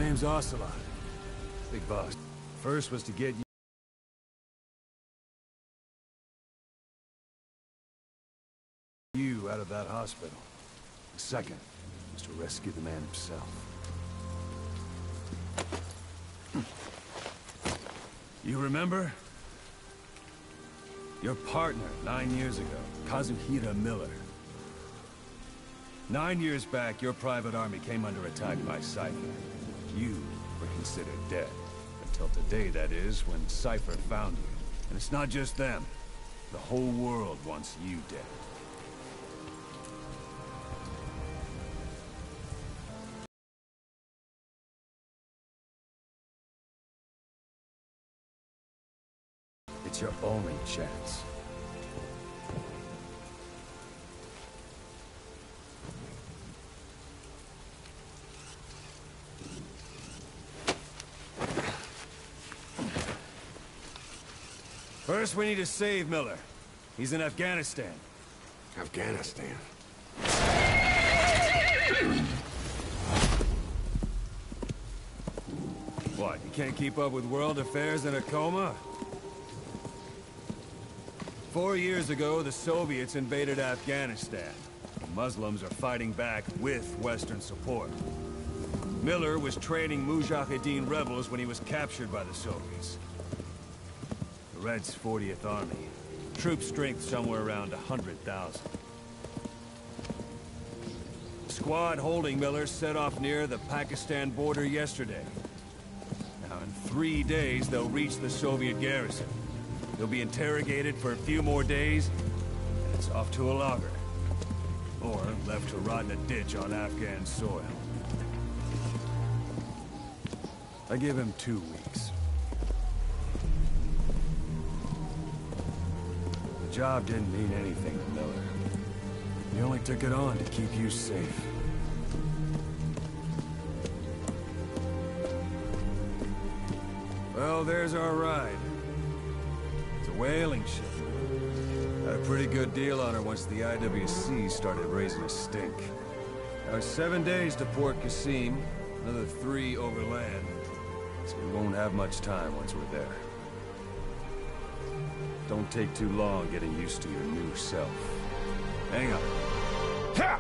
name's Ocelot. Big boss. First was to get you out of that hospital. The second was to rescue the man himself. You remember? Your partner 9 years ago, Kazuhira Miller. 9 years back, your private army came under attack by Cypher. You were considered dead. Until today, that is, when Cypher found you. And it's not just them. The whole world wants you dead. It's your only chance. First, we need to save Miller. He's in Afghanistan. Afghanistan? What, you can't keep up with world affairs in a coma? 4 years ago, the Soviets invaded Afghanistan. The Muslims are fighting back with Western support. Miller was training Mujahideen rebels when he was captured by the Soviets. The Red's 40th Army. Troop strength somewhere around 100,000. The squad holding Miller set off near the Pakistan border yesterday. Now, in 3 days, they'll reach the Soviet garrison. They'll be interrogated for a few more days, and it's off to a lager. Or left to rot in a ditch on Afghan soil. I give him 2 weeks. The job didn't mean anything to Miller. He only took it on to keep you safe. Well, there's our ride. Whaling ship. Had a pretty good deal on her once the IWC started raising a stink. Now 7 days to Port Qasim, another 3 overland. So we won't have much time once we're there. Don't take too long getting used to your new self. Hang on. Ha!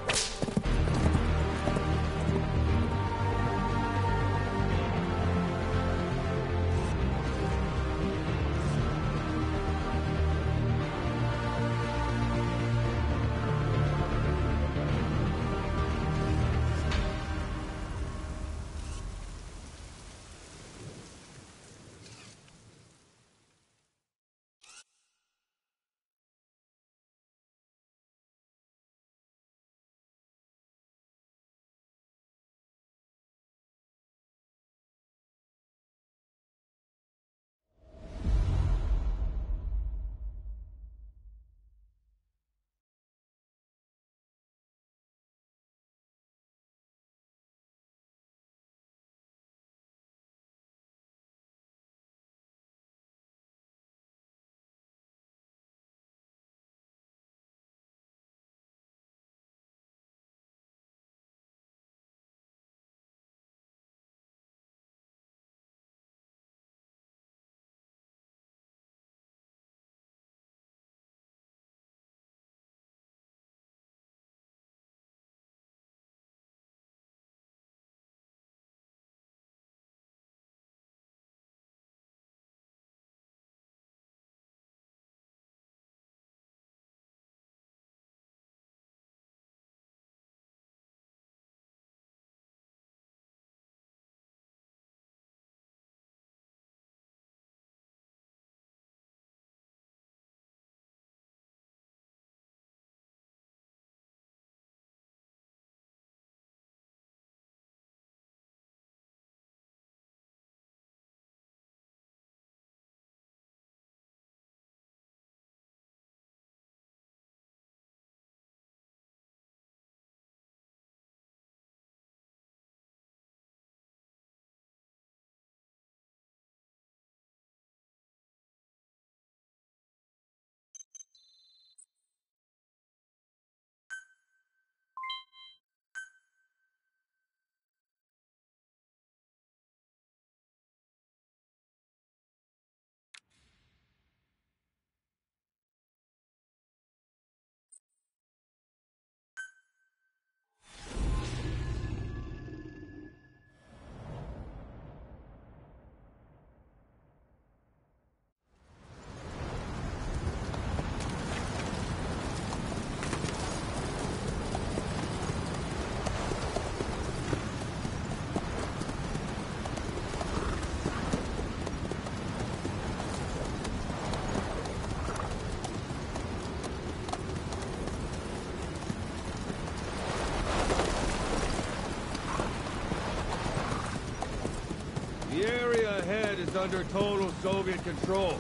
is under total Soviet control.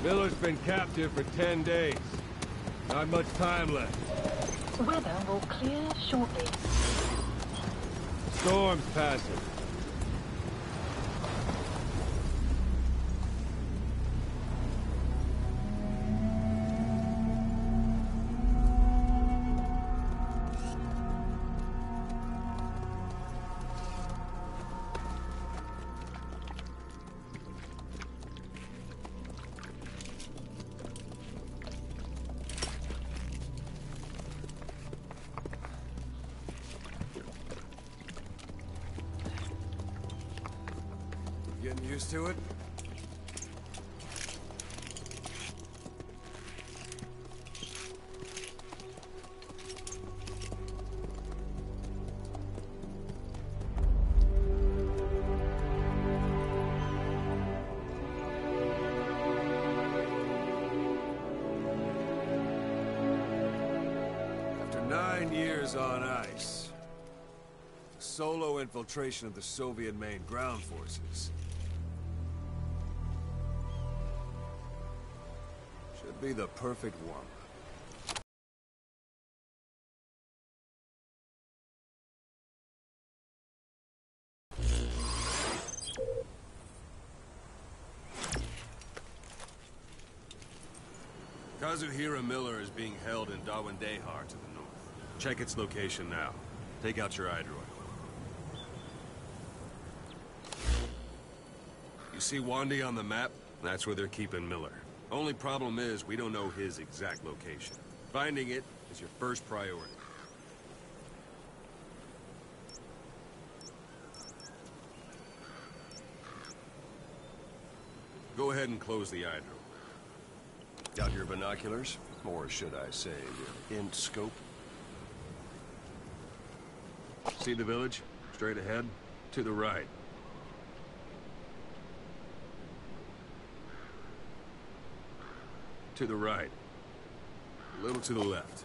Miller's been captive for 10 days. Not much time left. Weather will clear shortly. Storm's passing. Getting used to it? After 9 years on ice, solo infiltration of the Soviet main ground forces should be the perfect warm-up. Kazuhira Miller is being held in Dawandehar to the north. Check its location now. Take out your iDroid. You see Wandi on the map? That's where they're keeping Miller. Only problem is, we don't know his exact location. Finding it is your first priority. Go ahead and close the iDroid. Got your binoculars? Or should I say, your int scope? See the village? Straight ahead? To the right. To the right. A little to the left.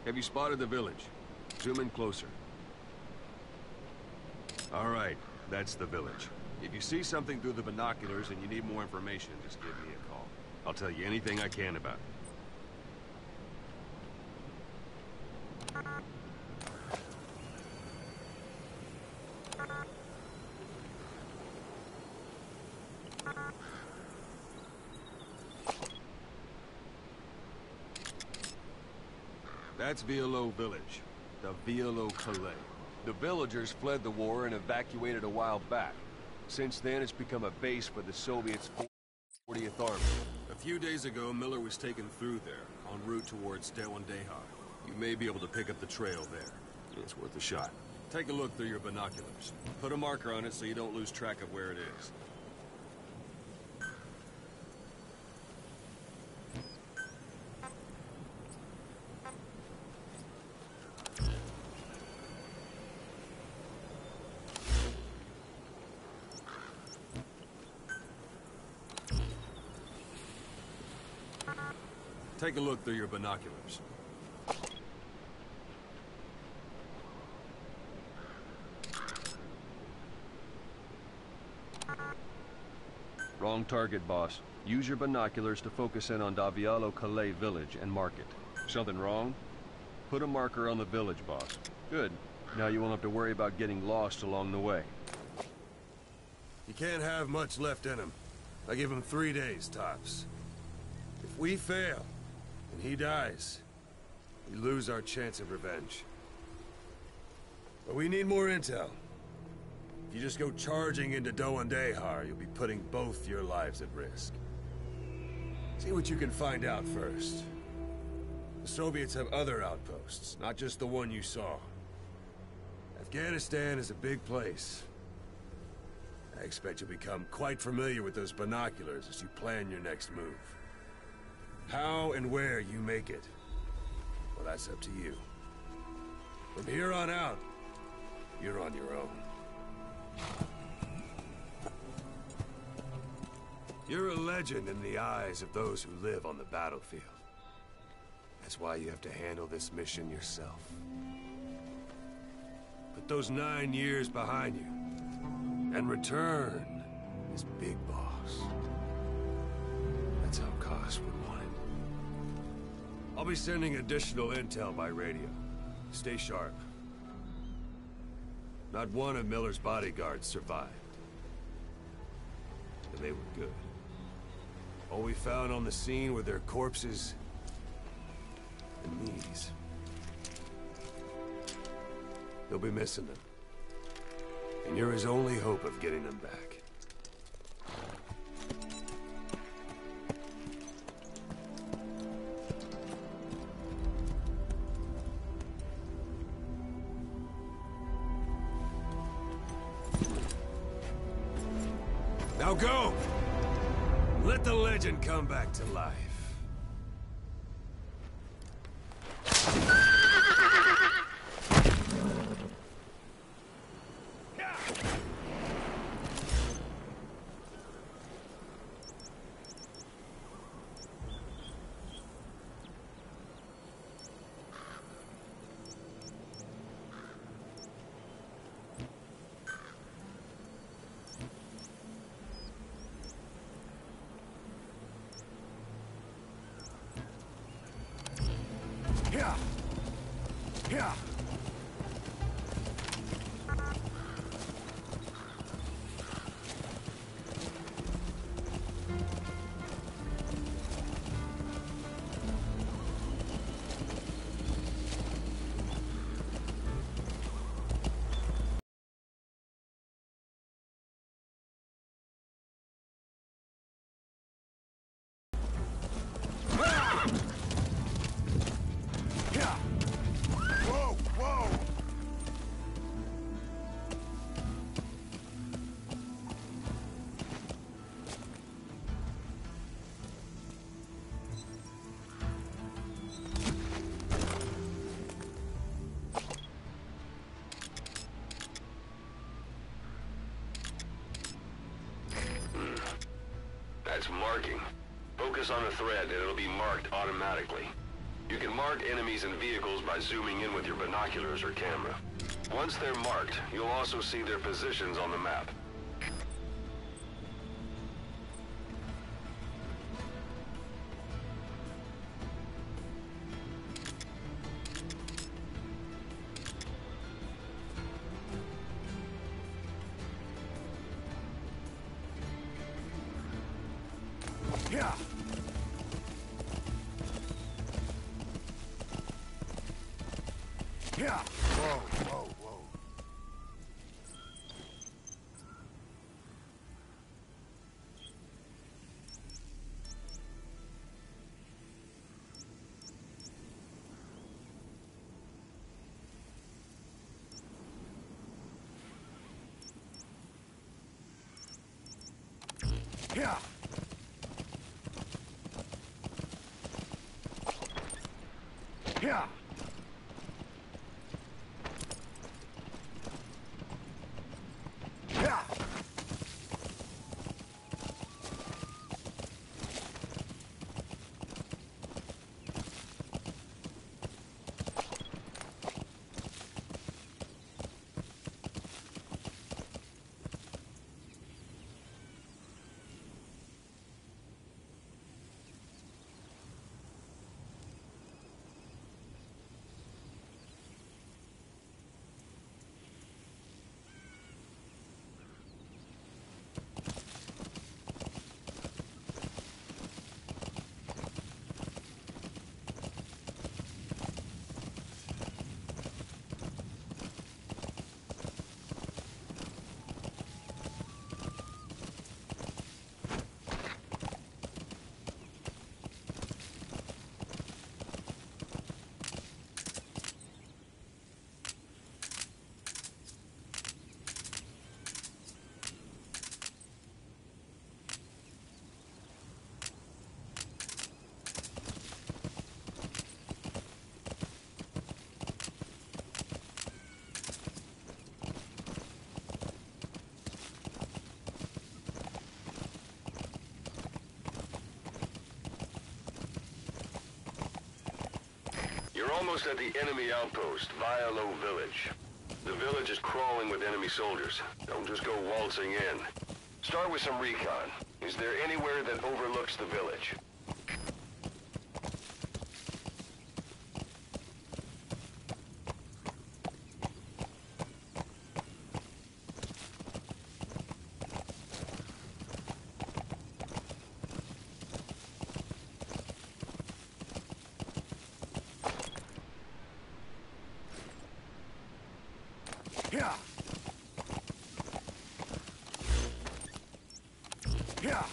Have you spotted the village? Zoom in closer. All right, that's the village. If you see something through the binoculars and you need more information, just give me a call. I'll tell you anything I can about it. That's Violo Village, the Violo Calais. The villagers fled the war and evacuated a while back. Since then, it's become a base for the Soviets' 40th Army. A few days ago, Miller was taken through there, en route towards Dawandehar. You may be able to pick up the trail there. It's worth a shot. Take a look through your binoculars. Put a marker on it so you don't lose track of where it is. Take a look through your binoculars. Wrong target, boss. Use your binoculars to focus in on Davialo Calais village and mark it. Something wrong? Put a marker on the village, boss. Good. Now you won't have to worry about getting lost along the way. You can't have much left in him. I give him 3 days, tops. If we fail, and he dies, we lose our chance of revenge. But we need more intel. If you just go charging into Dawandehar, you'll be putting both your lives at risk. See what you can find out first. The Soviets have other outposts, not just the one you saw. Afghanistan is a big place. I expect you'll become quite familiar with those binoculars as you plan your next move. How and where you make it, well, that's up to you. From here on out, you're on your own. You're a legend in the eyes of those who live on the battlefield. That's why you have to handle this mission yourself. Put those 9 years behind you. And return as Big Boss. That's how Koss would want it. I'll be sending additional intel by radio. Stay sharp. Not one of Miller's bodyguards survived. And they were good. All we found on the scene were their corpses and knees. They'll be missing them. And you're his only hope of getting them back. Now go! Let the legend come back to life. Yeah. Yeah. That's marking. Focus on a thread and it'll be marked automatically. You can mark enemies and vehicles by zooming in with your binoculars or camera. Once they're marked, you'll also see their positions on the map. Yeah. Yeah. Whoa, whoa, whoa. Yeah. Yeah. Yeah. You're almost at the enemy outpost, Vialo Village. The village is crawling with enemy soldiers. Don't just go waltzing in. Start with some recon. Is there anywhere that overlooks the village? Yeah. Yeah.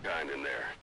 Kind in there.